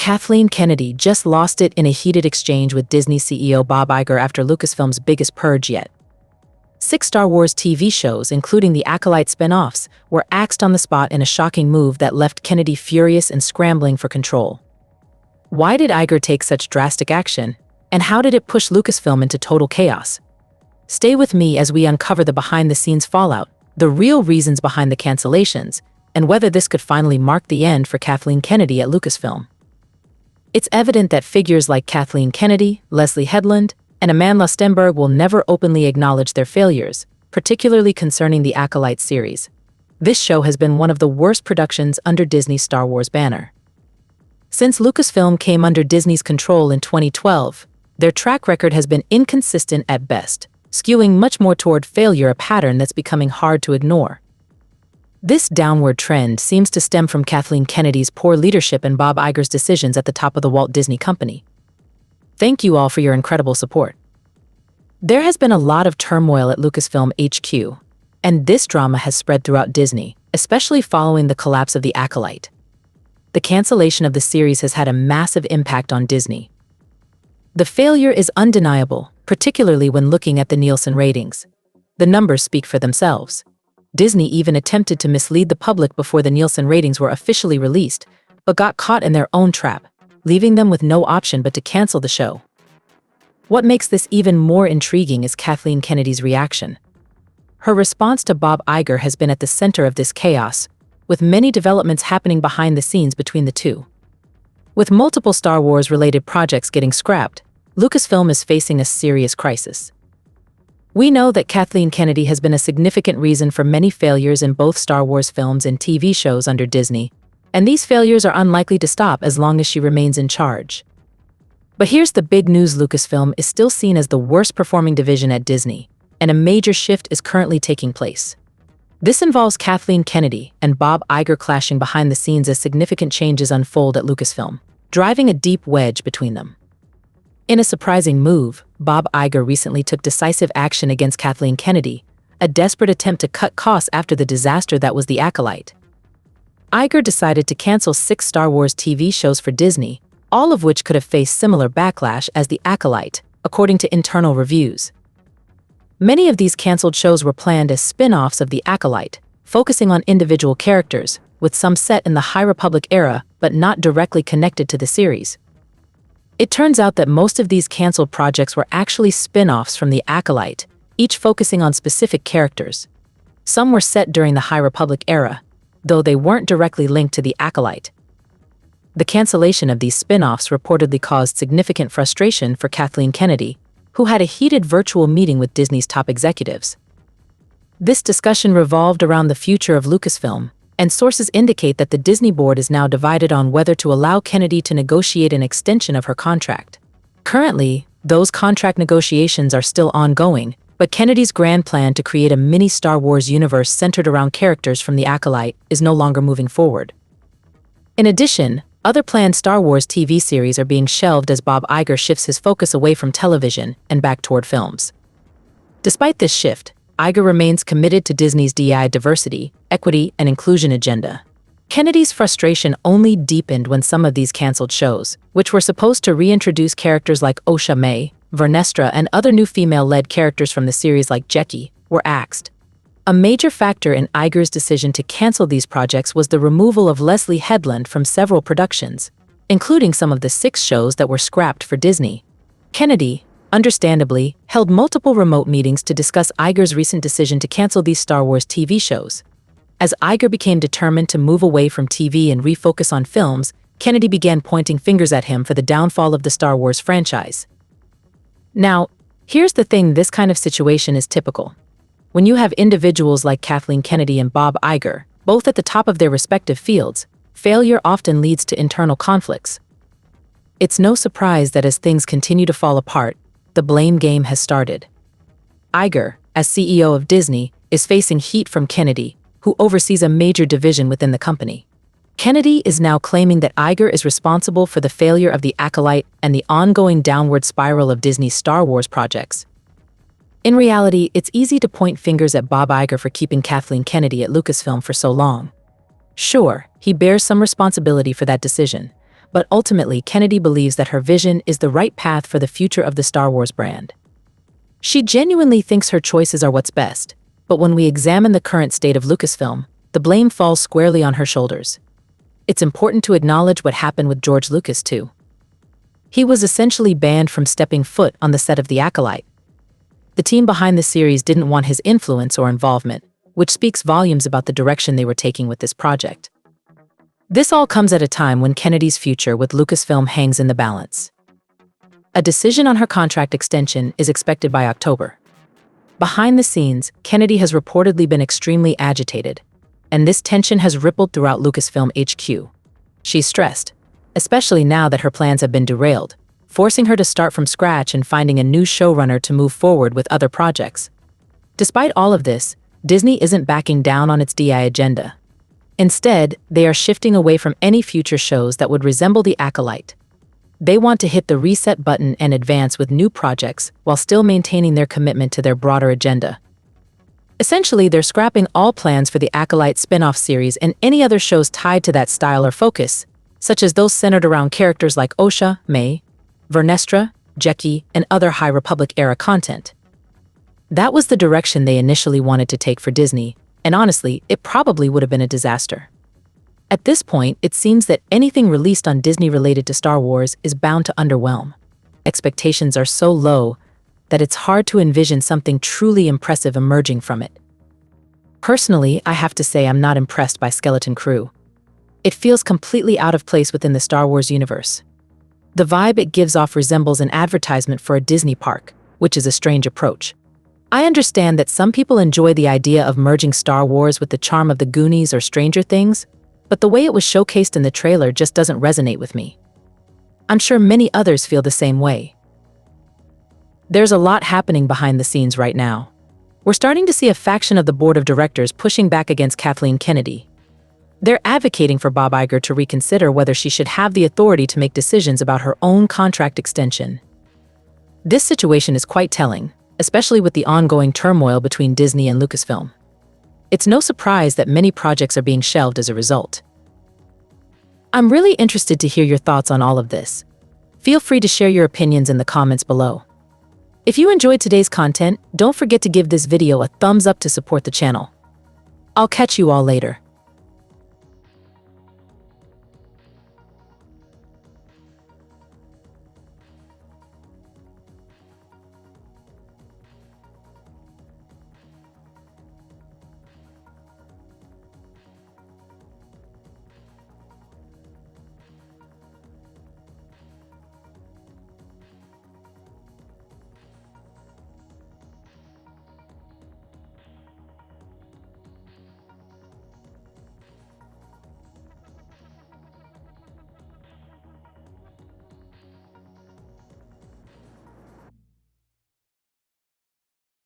Kathleen Kennedy just lost it in a heated exchange with Disney CEO Bob Iger after Lucasfilm's biggest purge yet. 6 Star Wars TV shows, including the Acolyte spin-offs, were axed on the spot in a shocking move that left Kennedy furious and scrambling for control. Why did Iger take such drastic action, and how did it push Lucasfilm into total chaos? Stay with me as we uncover the behind-the-scenes fallout, the real reasons behind the cancellations, and whether this could finally mark the end for Kathleen Kennedy at Lucasfilm. It's evident that figures like Kathleen Kennedy, Leslie Headland, and Amandla Stenberg will never openly acknowledge their failures, particularly concerning the Acolyte series. This show has been one of the worst productions under Disney's Star Wars banner. Since Lucasfilm came under Disney's control in 2012, their track record has been inconsistent at best, skewing much more toward failure, a pattern that's becoming hard to ignore. This downward trend seems to stem from Kathleen Kennedy's poor leadership and Bob Iger's decisions at the top of the Walt Disney Company. Thank you all for your incredible support. There has been a lot of turmoil at Lucasfilm HQ, and this drama has spread throughout Disney, especially following the collapse of the Acolyte. The cancellation of the series has had a massive impact on Disney. The failure is undeniable, particularly when looking at the Nielsen ratings. The numbers speak for themselves. Disney even attempted to mislead the public before the Nielsen ratings were officially released, but got caught in their own trap, leaving them with no option but to cancel the show. What makes this even more intriguing is Kathleen Kennedy's reaction. Her response to Bob Iger has been at the center of this chaos, with many developments happening behind the scenes between the two. With multiple Star Wars-related projects getting scrapped, Lucasfilm is facing a serious crisis. We know that Kathleen Kennedy has been a significant reason for many failures in both Star Wars films and TV shows under Disney, and these failures are unlikely to stop as long as she remains in charge. But here's the big news: Lucasfilm is still seen as the worst-performing division at Disney, and a major shift is currently taking place. This involves Kathleen Kennedy and Bob Iger clashing behind the scenes as significant changes unfold at Lucasfilm, driving a deep wedge between them. In a surprising move, Bob Iger recently took decisive action against Kathleen Kennedy, a desperate attempt to cut costs after the disaster that was the Acolyte. Iger decided to cancel 6 Star Wars TV shows for Disney, all of which could have faced similar backlash as the Acolyte, according to internal reviews. Many of these canceled shows were planned as spin-offs of the Acolyte, focusing on individual characters, with some set in the High Republic era but not directly connected to the series. It turns out that most of these canceled projects were actually spin-offs from the Acolyte, each focusing on specific characters. Some were set during the High Republic era, though they weren't directly linked to the Acolyte. The cancellation of these spin-offs reportedly caused significant frustration for Kathleen Kennedy, who had a heated virtual meeting with Disney's top executives. This discussion revolved around the future of Lucasfilm, and sources indicate that the Disney board is now divided on whether to allow Kennedy to negotiate an extension of her contract. Currently, those contract negotiations are still ongoing, but Kennedy's grand plan to create a mini Star Wars universe centered around characters from the Acolyte is no longer moving forward. In addition, other planned Star Wars TV series are being shelved as Bob Iger shifts his focus away from television and back toward films. Despite this shift, Iger remains committed to Disney's DEI diversity, equity, and inclusion agenda. Kennedy's frustration only deepened when some of these canceled shows, which were supposed to reintroduce characters like Osha May, Vernestra, and other new female-led characters from the series like Jackie, were axed. A major factor in Iger's decision to cancel these projects was the removal of Leslie Headland from several productions, including some of the 6 shows that were scrapped for Disney. Kennedy, understandably, held multiple remote meetings to discuss Iger's recent decision to cancel these Star Wars TV shows. As Iger became determined to move away from TV and refocus on films, Kennedy began pointing fingers at him for the downfall of the Star Wars franchise. Now, here's the thing: this kind of situation is typical. When you have individuals like Kathleen Kennedy and Bob Iger, both at the top of their respective fields, failure often leads to internal conflicts. It's no surprise that as things continue to fall apart, the blame game has started. Iger, as CEO of Disney, is facing heat from Kennedy, who oversees a major division within the company. Kennedy is now claiming that Iger is responsible for the failure of the Acolyte and the ongoing downward spiral of Disney's Star Wars projects. In reality, it's easy to point fingers at Bob Iger for keeping Kathleen Kennedy at Lucasfilm for so long. Sure, he bears some responsibility for that decision, But ultimately, Kennedy believes that her vision is the right path for the future of the Star Wars brand. She genuinely thinks her choices are what's best, but when we examine the current state of Lucasfilm, the blame falls squarely on her shoulders. It's important to acknowledge what happened with George Lucas, too. He was essentially banned from stepping foot on the set of The Acolyte. The team behind the series didn't want his influence or involvement, which speaks volumes about the direction they were taking with this project. This all comes at a time when Kennedy's future with Lucasfilm hangs in the balance. A decision on her contract extension is expected by October. Behind the scenes, Kennedy has reportedly been extremely agitated, and this tension has rippled throughout Lucasfilm HQ. She's stressed, especially now that her plans have been derailed, forcing her to start from scratch and finding a new showrunner to move forward with other projects. Despite all of this, Disney isn't backing down on its DI agenda. Instead, they are shifting away from any future shows that would resemble The Acolyte. They want to hit the reset button and advance with new projects while still maintaining their commitment to their broader agenda. Essentially, they're scrapping all plans for the Acolyte spin-off series and any other shows tied to that style or focus, such as those centered around characters like Osha, May, Vernestra, Jekki, and other High Republic-era content. That was the direction they initially wanted to take for Disney, and honestly, it probably would have been a disaster. At this point, it seems that anything released on Disney related to Star Wars is bound to underwhelm. Expectations are so low that it's hard to envision something truly impressive emerging from it. Personally, I have to say I'm not impressed by Skeleton Crew. It feels completely out of place within the Star Wars universe. The vibe it gives off resembles an advertisement for a Disney park, which is a strange approach. I understand that some people enjoy the idea of merging Star Wars with the charm of the Goonies or Stranger Things, but the way it was showcased in the trailer just doesn't resonate with me. I'm sure many others feel the same way. There's a lot happening behind the scenes right now. We're starting to see a faction of the board of directors pushing back against Kathleen Kennedy. They're advocating for Bob Iger to reconsider whether she should have the authority to make decisions about her own contract extension. This situation is quite telling, especially with the ongoing turmoil between Disney and Lucasfilm. It's no surprise that many projects are being shelved as a result. I'm really interested to hear your thoughts on all of this. Feel free to share your opinions in the comments below. If you enjoyed today's content, don't forget to give this video a thumbs up to support the channel. I'll catch you all later.